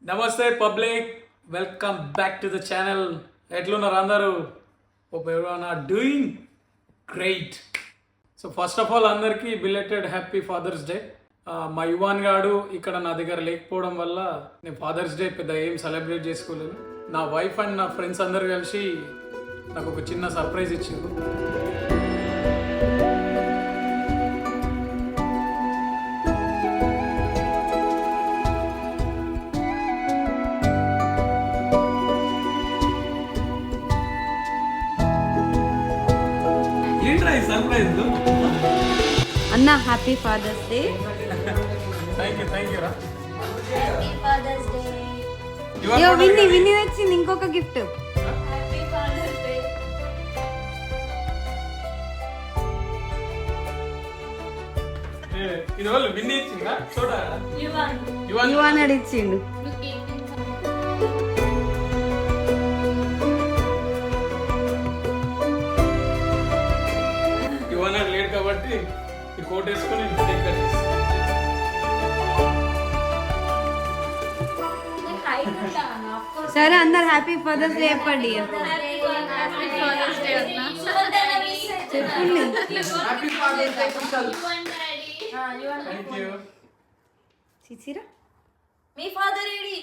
నమస్తే public, welcome back to the channel. ఎట్లున్నారు అందరూ? Hope everyone are doing great. So first of all అందరికీ belated happy father's day. మా యువాన్ గాడు ఇక్కడ నా దగ్గర లేకపోవడం వల్ల నేను ఫాదర్స్ డే పెద్ద ఏం సెలబ్రేట్ చేసుకోలేదు. నా వైఫ్ అండ్ నా ఫ్రెండ్స్ అందరు కలిసి నాకు ఒక చిన్న సర్ప్రైజ్ ఇచ్చింది. సర్ప్రైజ్ అన్న happy father's day. Thank you రా. Happy father's day. విన్ని వచ్చింది ఇంకొక గిఫ్ట్. Happy father's day. ఇది వాళ్ళు విన్ని ఇచ్చిందా? చూడా యువన్ అడిచిండు. యువన్ లేడు కాబట్టి ఈ కోట్ వేసుకొని సరే అందరు హ్యాపీ ఫాదర్స్ డే చెప్పండి. చిచిరా మీ ఫాదర్ ఏడి?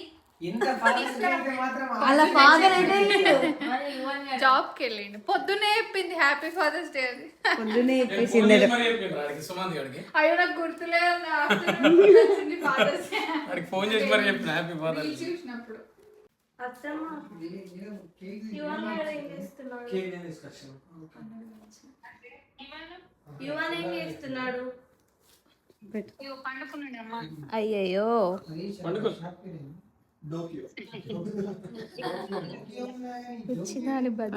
అలా ఫాదర్ అంటే జాబ్ కి వెళ్ళిండు. పొద్దునే చెప్పింది హ్యాపీ ఫాదర్స్ డే అని. పొద్దునే చెప్పేసింది. సుమంత్ గారికి అయ్యో నాకు గుర్తులేదు. ఫాదర్స్ డే ఫోన్ చేసి మరి చెప్పిన హ్యాపీ ఫాదర్. చూసినప్పుడు అత్తమ్మ యువన్ ఏం చేస్తున్నాడు? యువన్ ఏం చేస్తున్నాడు? అయ్యయ్యో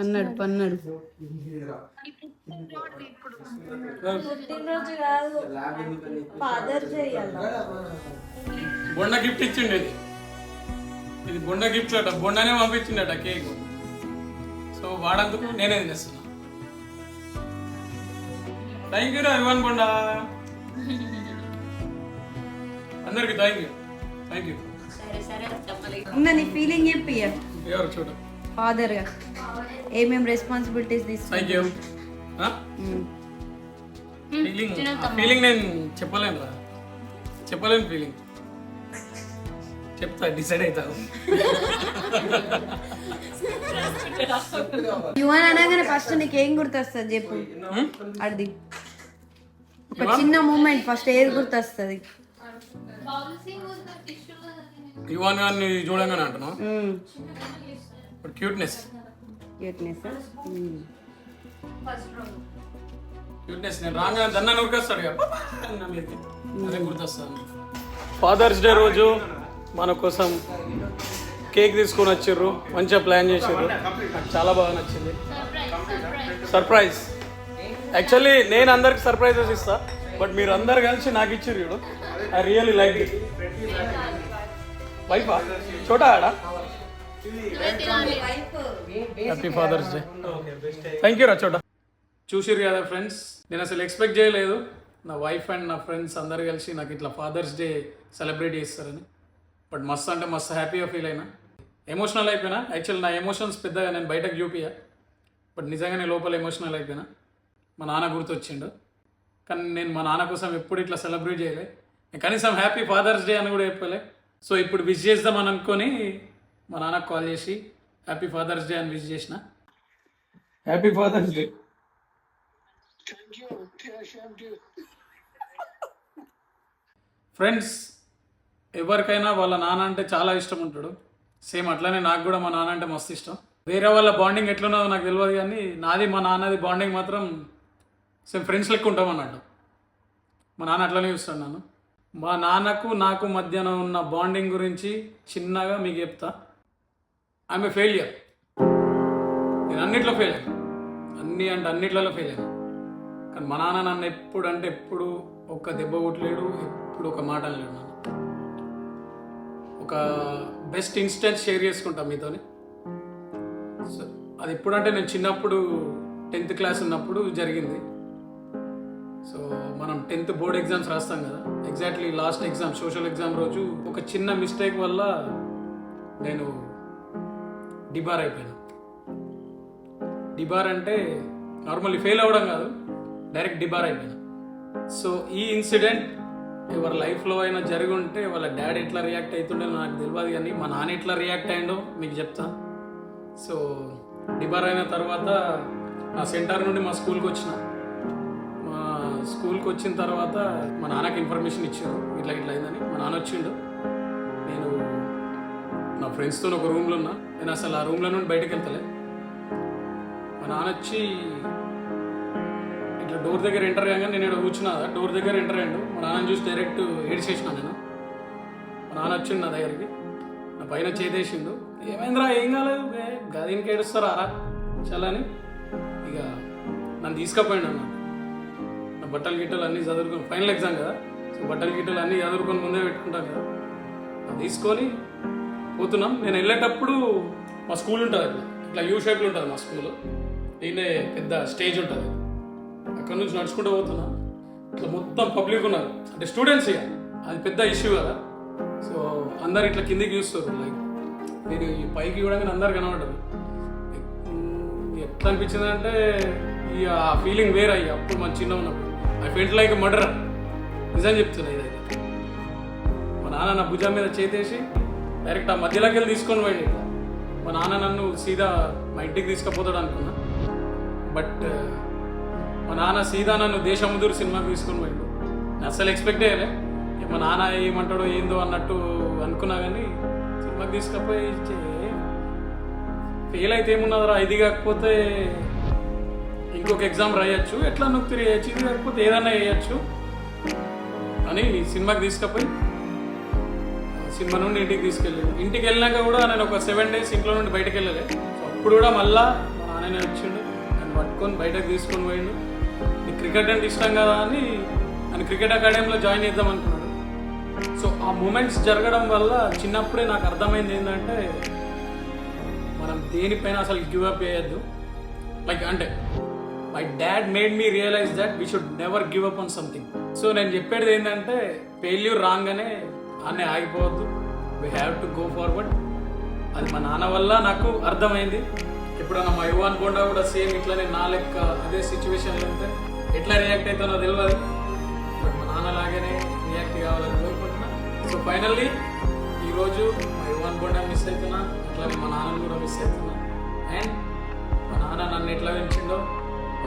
అన్నాడు పన్నాడు. పుట్టినరోజు కాదు, ఫాదర్స్ డే ఇయ్యాల. బొండ గిఫ్ట్ ఇచ్చిండేది. ఇది బొండ గిఫ్ట్ అట. బొండనే పంపించిండట కేక్. సో వాడందుకు నేనే తినేస్తున్నా. థ్యాంక్ యూ రా యువన్ బొండ. అందరికి థ్యాంక్ యూ. ఉన్న నీ ఫీలింగ్ చెప్పి ఎవరు చూడ ఫాదర్ గా ఏమేం రెస్పాన్సిబిలిటీస్ థ్యాంక్ యూ. ఫీలింగ్ నేను చెప్పలేను ఫీలింగ్. చెప్తా, డిసైడ్ అవుతావు. యువన్ అనగానే ఫస్ట్ నీకేం గుర్తొస్తుంది చెప్పు. అడిది ఒక చిన్న మూమెంట్ ఫస్ట్ ఏది గుర్తొస్తుంది? యువన్ గారిని చూడంగానే అంటున్నావు. క్యూట్నెస్ నేను రాగానే దన్నా నూరుకొస్తాడు కదా, అదే గుర్తొస్తాను. ఫాదర్స్ డే రోజు మన కోసం కేక్ తీసుకొని వచ్చిర్రు. మంచిగా ప్లాన్ చేసారు. నాకు చాలా బాగా నచ్చింది. సర్ప్రైజ్. యాక్చువల్లీ నేను అందరికి సర్ప్రైజెస్ ఇస్తా, బట్ మీరు అందరు కలిసి నాకు ఇచ్చిర్రు. చూడు, ఐ రియల్లీ లైక్ ఇట్. వైఫా చోటా ఆడా. Happy father's day. Thank you రా చోటా. చూసిరు కదా ఫ్రెండ్స్, నేను అసలు ఎక్స్పెక్ట్ చేయలేదు నా వైఫ్ అండ్ నా ఫ్రెండ్స్ అందరు కలిసి నాకు ఇట్లా ఫాదర్స్ డే సెలబ్రేట్ చేస్తారని. బట్ మస్తు అంటే మస్తు హ్యాపీగా ఫీల్ అయినా, ఎమోషనల్ అయిపోయినా. యాక్చువల్ నా ఎమోషన్స్ పెద్దగా నేను బయటకు చూపియా, బట్ నిజంగానే లోపల ఎమోషనల్ అయిపోయినా. మా నాన్న గుర్తొచ్చిండు, కానీ నేను మా నాన్న కోసం ఎప్పుడు ఇట్లా సెలబ్రేట్ చేయలే. నేను కనీసం హ్యాపీ ఫాదర్స్ డే అని కూడా చెప్పలే. సో ఇప్పుడు విష్ చేద్దామని అనుకొని మా నాన్నకు కాల్ చేసి హ్యాపీ ఫాదర్స్ డే అని విష్ చేసిన. Happy father's day. ఫ్రెండ్స్, ఎవరికైనా వాళ్ళ నాన్న అంటే చాలా ఇష్టం ఉంటాడు. సేమ్ అట్లనే నాకు కూడా మా నాన్న అంటే మస్తు ఇష్టం. వేరే వాళ్ళ బాండింగ్ ఎట్లున్నదో నాకు తెలియదు, కానీ నాది మా నాన్నది బాండింగ్ మాత్రం సేమ్ ఫ్రెండ్స్ లెక్క ఉంటాం అన్నట్టు. మా నాన్న అట్లనే చూస్తాడు నన్ను. మా నాన్నకు నాకు మధ్యన ఉన్న బాండింగ్ గురించి చిన్నగా మీకు చెప్తా. I'm a failure. నేను అన్నిట్లో ఫెయిల్ అయ్యాను. అన్నిట్లలో ఫెయిల్ అయ్యాను. కానీ మా నాన్న నన్ను ఎప్పుడు అంటే ఎప్పుడు ఒక్క దెబ్బ కొట్టలేడు, ఎప్పుడు ఒక మాట అనలేడు. నన్ను ఒక బెస్ట్ ఇన్స్టెన్స్ షేర్ చేసుకుంటాను మీతోని. సో అది ఎప్పుడంటే నేను చిన్నప్పుడు 10th క్లాస్ ఉన్నప్పుడు జరిగింది. సో మనం 10th బోర్డ్ ఎగ్జామ్స్ రాస్తాం కదా, exactly last exam social exam రోజు ఒక చిన్న మిస్టేక్ వల్ల నేను డిబార్ అయిపోయాను. డిబార్ అంటే నార్మల్లీ ఫెయిల్ అవ్వడం కాదు, డైరెక్ట్ డిబార్ అయిపోయాను. సో ఈ ఇన్సిడెంట్ ఎవరి లైఫ్లో అయినా జరిగి ఉంటే వాళ్ళ డాడీ ఎట్లా రియాక్ట్ అవుతుండే నాకు తెలియదు, కానీ మా నాన్న ఎట్లా రియాక్ట్ అయ్యిండో మీకు చెప్తాను. సో డిబార్ అయిన తర్వాత నా సెంటర్ నుండి మా స్కూల్కి వచ్చిన. మా స్కూల్కి వచ్చిన తర్వాత మా నాన్నకి ఇన్ఫర్మేషన్ ఇచ్చారు, ఇట్లా ఇట్లా అయిందని. మా నాన్న వచ్చిండు. నేను నా ఫ్రెండ్స్తో ఒక రూమ్లో ఉన్నా. నేను అసలు ఆ రూమ్లో నుండి బయటకు వెళ్తలే. మా నాన్న వచ్చి ఇట్లా డోర్ దగ్గర ఎంటర్ అయ్యాక నేను ఇక్కడ కూర్చున్నా. డోర్ దగ్గర ఎంటర్ అయ్యాడు. మా నాన్న చూసి డైరెక్ట్ ఏడ్చేసిన నేను. మా నాన్న వచ్చిండు నా దగ్గరికి, నా పైన చేదేసిండు. ఏమైందిరా, ఏం కాలేదు, గదినికి ఏడుస్తారా రా చాలా అని. ఇక నన్ను తీసుకుపోయిండు అన్న. నా బట్టలు గిట్టలు అన్నీ చదువుకొని, ఫైనల్ ఎగ్జామ్ కదా, సో బట్టలు గిట్టలు అన్నీ చదువుకొని ముందే పెట్టుకుంటాను కదా. అది తీసుకొని పోతున్నాం. నేను వెళ్ళేటప్పుడు మా స్కూల్ ఉంటుంది ఇట్లా ఇట్లా యూ షేప్లో ఉంటుంది మా స్కూల్. దీన్నే పెద్ద స్టేజ్ ఉంటుంది. అక్కడ నుంచి నడుచుకుంటూ పోతున్నా. ఇట్లా మొత్తం పబ్లిక్ ఉన్నారు, అంటే స్టూడెంట్స్. ఇక అది పెద్ద ఇష్యూ కదా. సో అందరు ఇట్లా కిందికి చూస్తారు. లైక్ నేను ఈ పైకి చూడగానే అందరు కనబడ్డారు. ఎట్లా అనిపించింది అంటే ఈ ఆ ఫీలింగ్ వేరే అయ్యి. అప్పుడు మన చిన్న ఉన్నప్పుడు ఐ ఫెల్ట్ లైక్ మర్డర్. నిజం చెప్తున్నా ఇదైతే. మా నాన్న నా భుజం మీద చేతేసి డైరెక్ట్ ఆ మధ్యలోకి వెళ్ళి తీసుకొని పోయింది. మా నాన్న నన్ను సీదా మా ఇంటికి తీసుకుపోతాడు అనుకున్నా. బట్ మా నాన్న సీదా నన్ను దేశముదురు సినిమాకి తీసుకొని పోయిండు. నేను అస్సలు ఎక్స్పెక్ట్ చేయలే. మా నాన్న ఏమంటాడో ఏందో అన్నట్టు అనుకున్నా, కానీ సినిమాకి తీసుకుపోయి ఫెయిల్ అయితే ఏమున్నదిరా, ఇది కాకపోతే ఇంకొక ఎగ్జామ్ రాయొచ్చు, ఎట్లా నువ్వు తిరగచ్చు, ఇది కాకపోతే ఏదైనా వేయచ్చు అని సినిమాకి తీసుకుపోయి సినిమా నుండి ఇంటికి తీసుకెళ్ళాడు. ఇంటికి వెళ్ళినాక కూడా నేను ఒక 7 days ఇంట్లో నుండి బయటకు వెళ్ళలే. సో అప్పుడు కూడా మళ్ళా మా నాన్ననే వచ్చిండు, నన్ను పట్టుకొని బయటకు తీసుకొని పోయిండు. నీకు క్రికెట్ అంటే ఇష్టం కదా అని నన్ను క్రికెట్ అకాడమీలో జాయిన్ చేద్దాం అనుకున్నాడు. సో ఆ మూమెంట్స్ జరగడం వల్ల చిన్నప్పుడే నాకు అర్థమైంది ఏంటంటే మనం దేనిపైన అసలు గివ్ అప్ చేయొద్దు. లైక్ అంటే my dad made me realise that we should never give up on something. So నేను చెప్పేది ఏంటంటే ఫెయిల్యూర్ రాగానే అన్నీ ఆగిపోవద్దు, we have to go forward. అది మా నాన్న వల్ల నాకు అర్థమైంది. ఎప్పుడన్నా మా యువాన్ బోండా కూడా సేమ్ ఇట్లానే నా లెక్క అదే సిచ్యువేషన్లో ఉంటే ఎట్లా రియాక్ట్ అవుతానో తెలియదు. బట్ మా నాన్న లాగానే రియాక్ట్ కావాలని కోరుకుంటున్నా. సో ఫైనల్లీ ఈరోజు మా యువాన్ బోండా మిస్ అవుతున్నా, అట్లానే మా నాన్నని కూడా మిస్ అవుతున్నా. అండ్ మా నాన్న నన్ను ఎట్లా పెంచిండో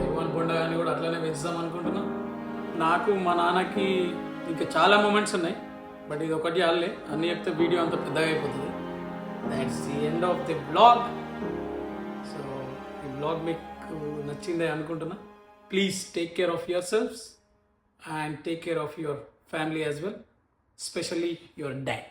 యువాన్ బోండా కానీ కూడా అట్లనే పెంచుదాం అనుకుంటున్నా. నాకు మా నాన్నకి ఇంకా చాలా మూమెంట్స్ ఉన్నాయి, బట్ ఇది ఒకటి ఆల్లే. అన్నీ చెప్తే వీడియో అంత పెద్దగా అయిపోతుంది. That's the end of the blog. సో ఈ బ్లాగ్ మీకు నచ్చిందే అనుకుంటున్నా. Please take care of your selves and take care of your family as well, especially your dad.